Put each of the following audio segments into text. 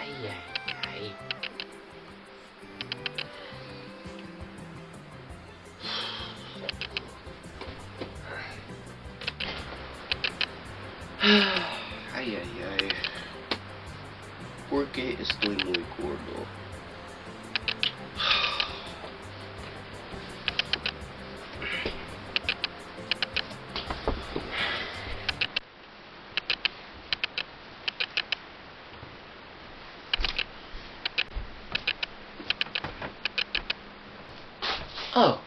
Ay, ay, ay. Ay, ay, ay. ¿Por qué estoy muy gordo? Oh,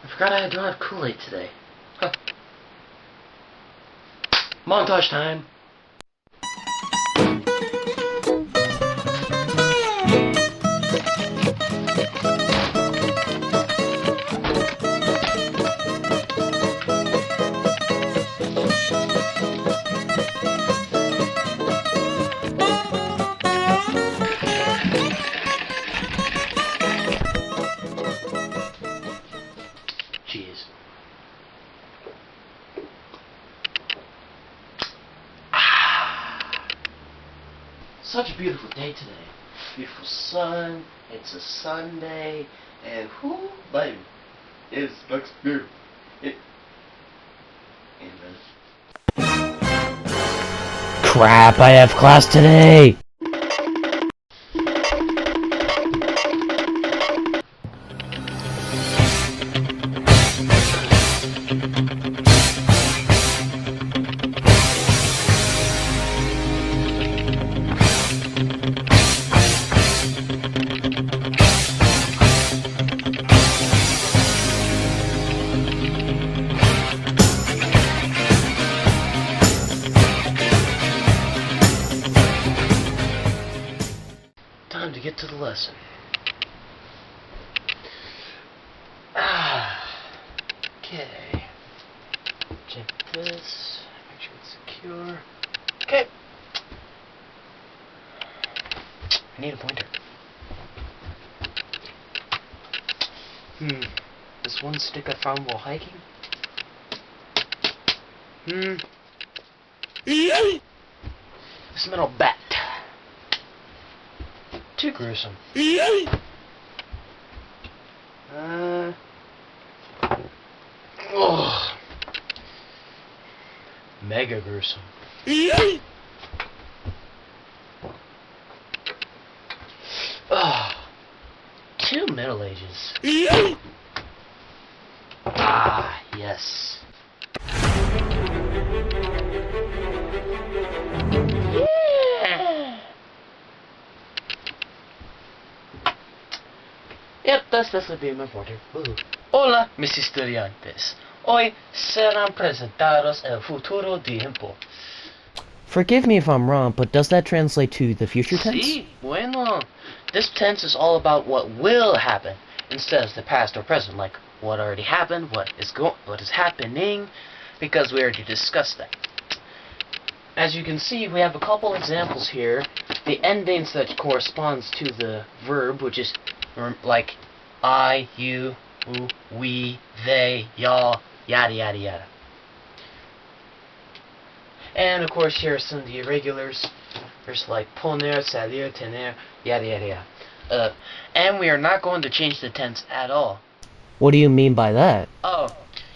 I forgot I don't have Kool-Aid today. Huh. Montage time! Jeez. Such a beautiful day today. Beautiful sun, it's a Sunday, and whoo, baby, it looks beautiful. Crap, I have class today! Time to get to the lesson. Okay. Check this. Make sure it's secure. Okay. I need a pointer. This one stick I found while hiking. This metal bat. Too gruesome. Mega gruesome. Two Middle Ages. Ah, yes. Yeah. Yep, that's definitely my pointer. Hola, mis estudiantes. Hoy serán presentados el futuro tiempo. Forgive me if I'm wrong, but does that translate to the future tense? Sí, bueno. This tense is all about what will happen instead of the past or present, like what already happened, what is happening, because we already discussed that. As you can see, we have a couple examples here. The endings that corresponds to the verb, which is like I, you, we, they, y'all, yada yada yada. And of course here are some of the irregulars. There's like poner, salir, tener, yada yada yada. And we are not going to change the tense at all. What do you mean by that? Oh,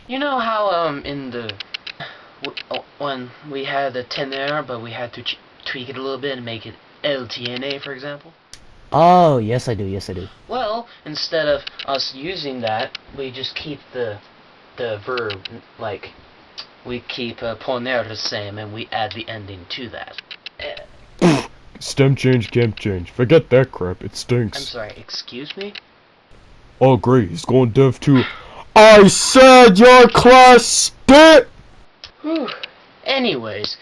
you know how in the when we had the tener, but we had to tweak it a little bit and make it el tiene, for example. Oh, yes I do, yes I do. Well, instead of us using that, we just keep the verb, like, we keep poner the same, and we add the ending to that. Stem change, camp change. Forget that crap, it stinks. I'm sorry, excuse me? Oh great, he's going dev too. I said your class spit! Whew. Anyways...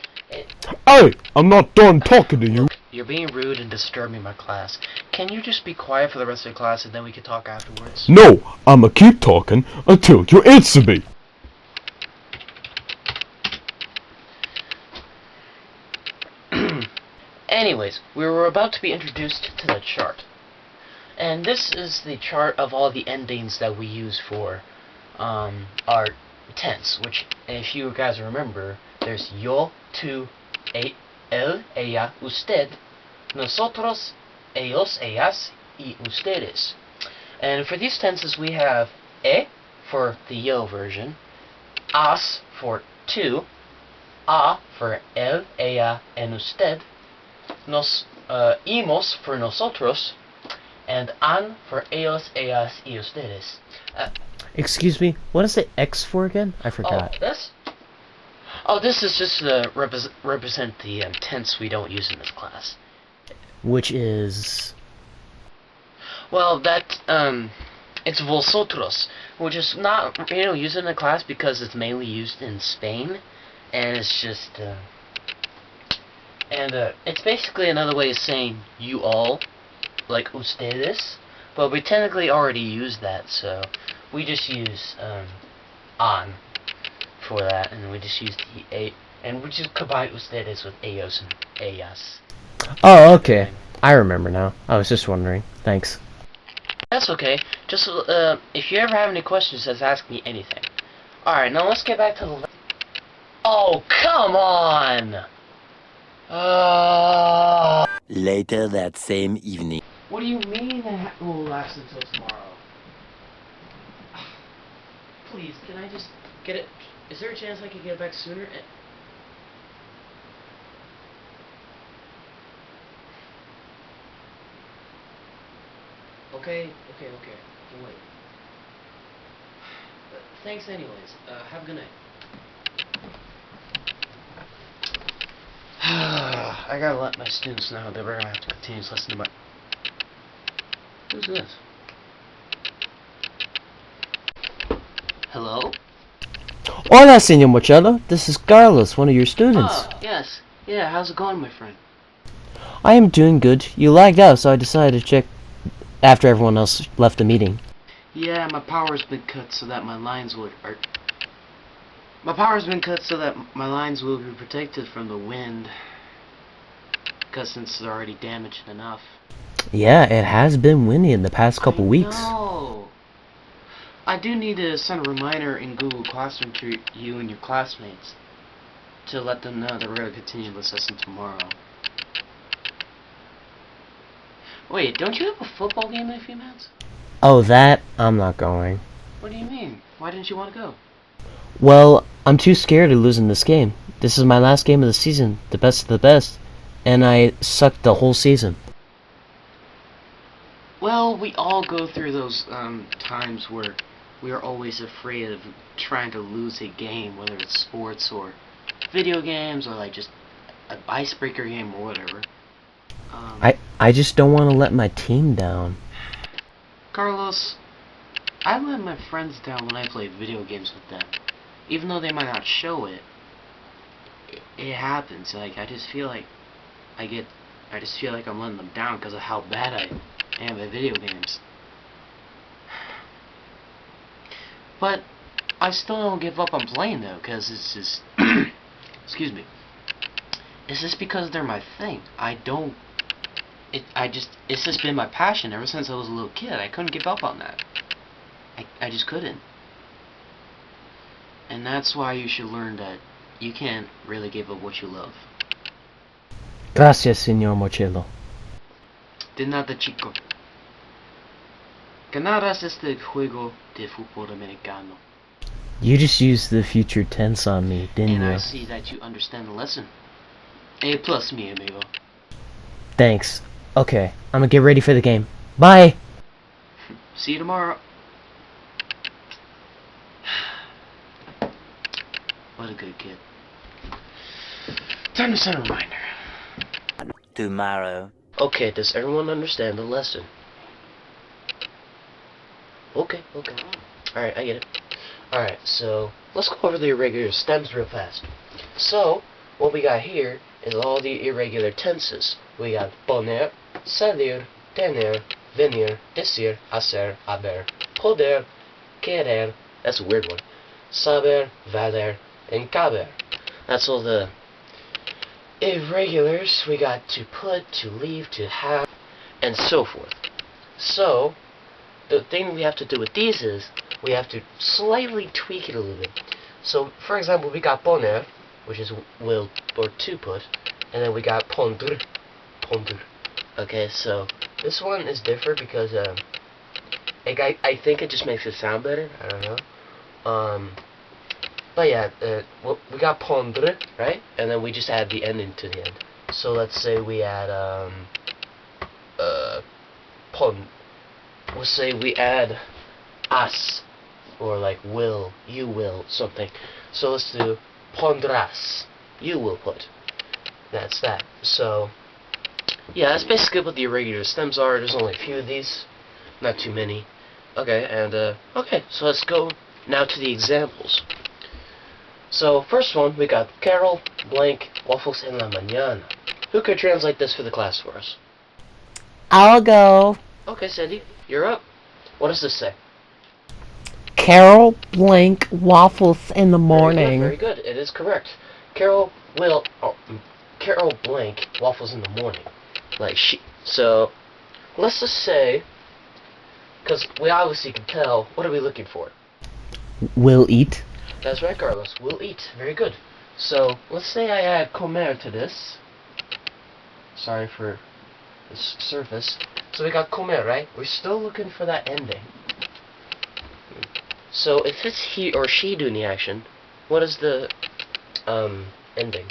Hey, I'm not done talking to you. Look, you're being rude and disturbing my class. Can you just be quiet for the rest of the class and then we can talk afterwards? No, I'ma keep talking until you answer me. Anyways, we were about to be introduced to the chart. And this is the chart of all the endings that we use for our tense, which, if you guys remember, there's yo, tú, él, ella, usted, nosotros, ellos, ellas, y ustedes. And for these tenses we have for the yo version, as for two, a for él, ella, and usted, nos imos for nosotros, and an for ellos, ellas, y ustedes. Excuse me, what is the X for again? I forgot. This is just to represent the tense we don't use in this class. Which is... Well, it's vosotros, which is not used in the class because it's mainly used in Spain, and it's just it's basically another way of saying you all, like ustedes, but we technically already use that, so we just use an for that, and we just use the a, and we just combine ustedes with ellos and ellas. Oh, okay. I remember now. I was just wondering. Thanks. That's okay. Just if you ever have any questions, just ask me anything. Alright, now let's get back to the... Oh, come on! Later that same evening. What do you mean that will last until tomorrow? Please, can I just get it? Is there a chance I could get it back sooner? Okay. I'll wait. Thanks anyways. Have a good night. I gotta let my students know that we're gonna have to continue to listen to my... Who's this? Hello? Hola, Senor Mochello. This is Carlos, one of your students. Oh, yes. Yeah, how's it going, my friend? I am doing good. You lagged out, so I decided to check after everyone else left the meeting. Yeah, my power's been cut so that my lines would... My power's been cut so that my lines will be protected from the wind. Because since they're already damaged enough. Yeah, it has been windy in the past couple weeks. No. I do need to send a reminder in Google Classroom to you and your classmates to let them know that we're going to continue this lesson tomorrow. Wait, don't you have a football game in a few minutes? Oh, that? I'm not going. What do you mean? Why didn't you want to go? Well, I'm too scared of losing this game. This is my last game of the season, the best of the best, and I sucked the whole season. Well, we all go through those times where we are always afraid of trying to lose a game, whether it's sports or video games or like just an icebreaker game or whatever. I just don't want to let my team down. Carlos, I let my friends down when I play video games with them. Even though they might not show it, it happens. Like, I just feel like I'm letting them down because of how bad I am at video games. But I still don't give up on playing though, because it's just excuse me. It's just because they're my thing. It's just been my passion ever since I was a little kid. I couldn't give up on that. I just couldn't. And that's why you should learn that you can't really give up what you love. Gracias, Senor Mochello. De nada, chico. Ganaras este juego de fútbol americano. You just used the future tense on me, didn't And you? I see that you understand the lesson. A plus, mi amigo. Thanks. Okay, I'm gonna get ready for the game. Bye! See you tomorrow. What a good kid. Time to send a reminder. Tomorrow. Okay, does everyone understand the lesson? Okay. Alright, I get it. Alright, so let's go over the irregular stems real fast. So, what we got here is all the irregular tenses. We got poner, salir, tener, venir, decir, hacer, haber, poder, querer, that's a weird one, saber, valer, and caber. That's all the irregulars. We got to put, to leave, to have, and so forth. So, the thing we have to do with these is, we have to slightly tweak it a little bit. So, for example, we got poner, which is will or to put, and then we got pondr, Okay, so this one is different because I think it just makes it sound better. I don't know. But yeah, we got pondre, right? And then we just add the ending to the end. So let's say we add we'll say we add as, or like will, you will, something. So let's do pondrás, you will put. That's that. So yeah, that's basically what the irregular stems are. There's only a few of these, not too many. Okay, and okay, so let's go now to the examples. So first one, we got Carol blank waffles en la mañana. Who could translate this for the class for us? I'll go. Okay, Sandy, you're up. What does this say? Carol blank waffles in the morning. Very good. It is correct. Carol blank waffles in the morning. Like she. So let's just say, because we obviously can tell. What are we looking for? Will eat. That's right, Carlos. We'll eat. Very good. So let's say I add comer to this. Sorry for this surface. So we got comer, right? We're still looking for that ending. So if it's he or she doing the action, what is the ending?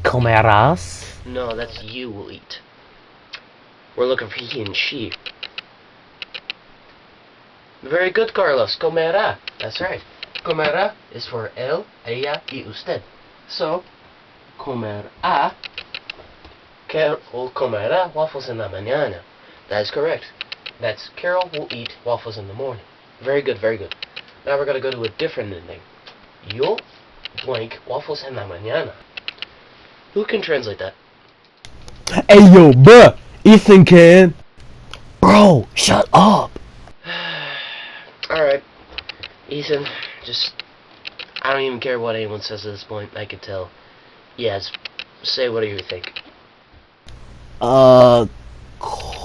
Comerás. No, that's you will eat. We're looking for he and she. Very good, Carlos. Comerá. That's right. Comerá is for él, ella, y usted. So, comerá. Carol comerá waffles en la mañana. That is correct. That's Carol will eat waffles in the morning. Very good, very good. Now we're going to go to a different ending. Yo blank waffles en la mañana. Who can translate that? Hey yo, bruh! Ethan can! Bro, shut up. Alright. Ethan, just... I don't even care what anyone says at this point. I can tell. Yes. Say what do you think?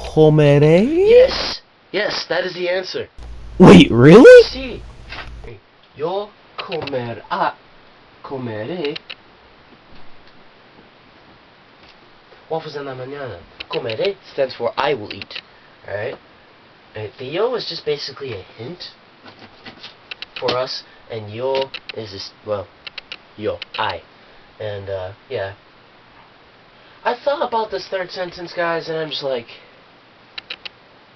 Comeré? Yes! Yes, that is the answer. Wait, really? Sí. Yo comeré waffles en la mañana. Comeré stands for I will eat. Alright? The yo is just basically a hint for us, and yo is just, well, yo, I. And, yeah. I thought about this third sentence, guys, and I'm just like,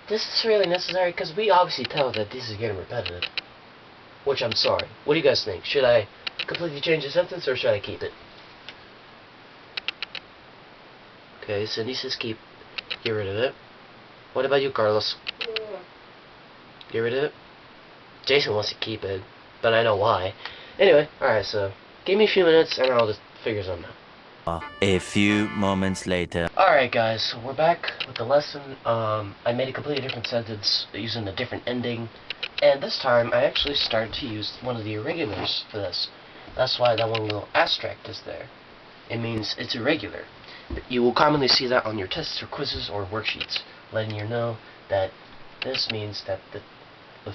this is really necessary, because we obviously tell that this is getting repetitive. Which I'm sorry. What do you guys think? Should I completely change the sentence, or should I keep it? Okay, Cindy says keep. Get rid of it. What about you, Carlos? Get rid of it? Jason wants to keep it, but I know why. Anyway, alright, so give me a few minutes, and I'll just figure something out. A few moments later. Alright guys, so we're back with the lesson. I made a completely different sentence using a different ending, and this time I actually started to use one of the irregulars for this. That's why that one little asterisk is there. It means it's irregular. You will commonly see that on your tests or quizzes or worksheets, letting you know that this means that the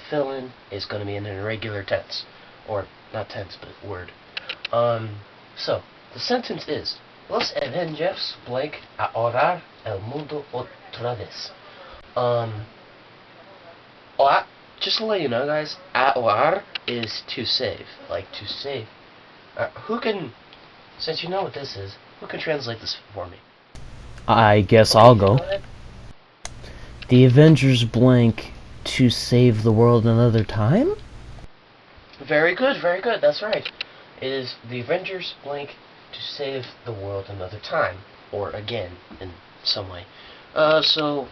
fill-in is going to be in an irregular tense. Or, not tense, but word. So, the sentence is, Los Avengers blank a orar el mundo otra vez. Just to let you know, guys, a orar is to save. Like, to save. Who can, since you know what this is, who can translate this for me? I guess I'll go. The Avengers blank to save the world another time? Very good, that's right. It is the Avengers blank to save the world another time. Or again, in some way. So,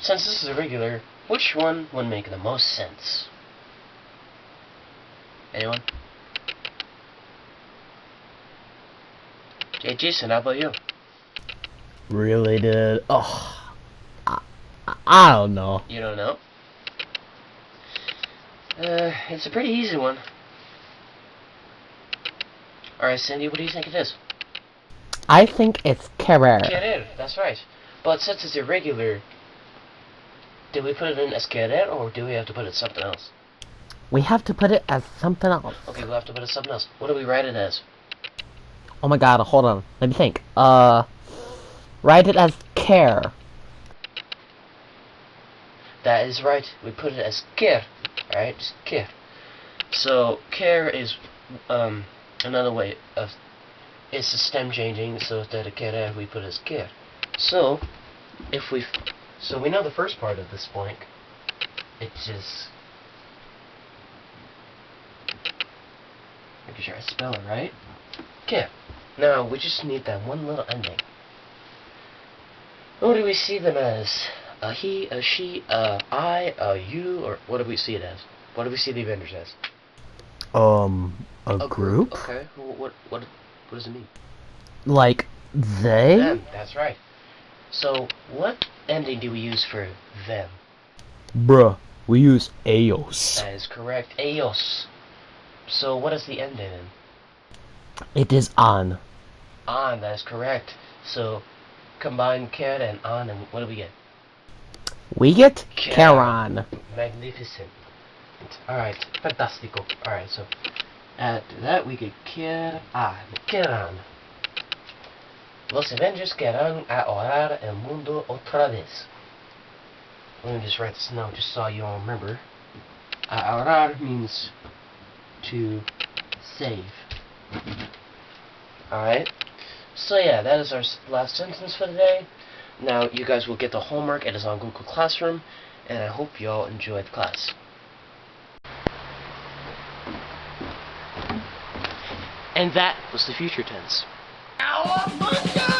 since this is irregular, which one would make the most sense? Anyone? Hey, Jason, how about you? Really did. Oh, I don't know. You don't know? It's a pretty easy one. Alright, Cindy, what do you think it is? I think it's querer. Querer, that's right. But since it's irregular, do we put it in as querer, or do we have to put it something else? We have to put it as something else. Okay, we'll have to put it something else. What do we write it as? Oh my god, hold on. Let me think. Write it as care. That is right. We put it as quer. Alright, just quer. So quer is another way of it's the stem changing, so instead of querer we put it as quer. So so we know the first part of this blank. It's just making sure I spell it right. Quer. Now we just need that one little ending. What do we see them as? A he, a she, a I, a you, or what do we see it as? What do we see the Avengers as? A group? Okay. What does it mean? Like, they? Them. That's right. So what ending do we use for them? Bruh, we use Eos. That is correct. Eos. So what is the ending in? It is on. On. That is correct. So combine quer and on, and what do we get? We get Quer. Charon. Magnificent. Alright, fantastico. Alright, so after that we get Queran. Los Avengers querrán ahorrar el mundo otra vez. Let me just write this note just so you all remember. Ahorrar means to save. Alright. So yeah, that is our last sentence for today. Now you guys will get the homework. It is on Google Classroom, and I hope you all enjoyed class. And that was the future tense. Cowabunga!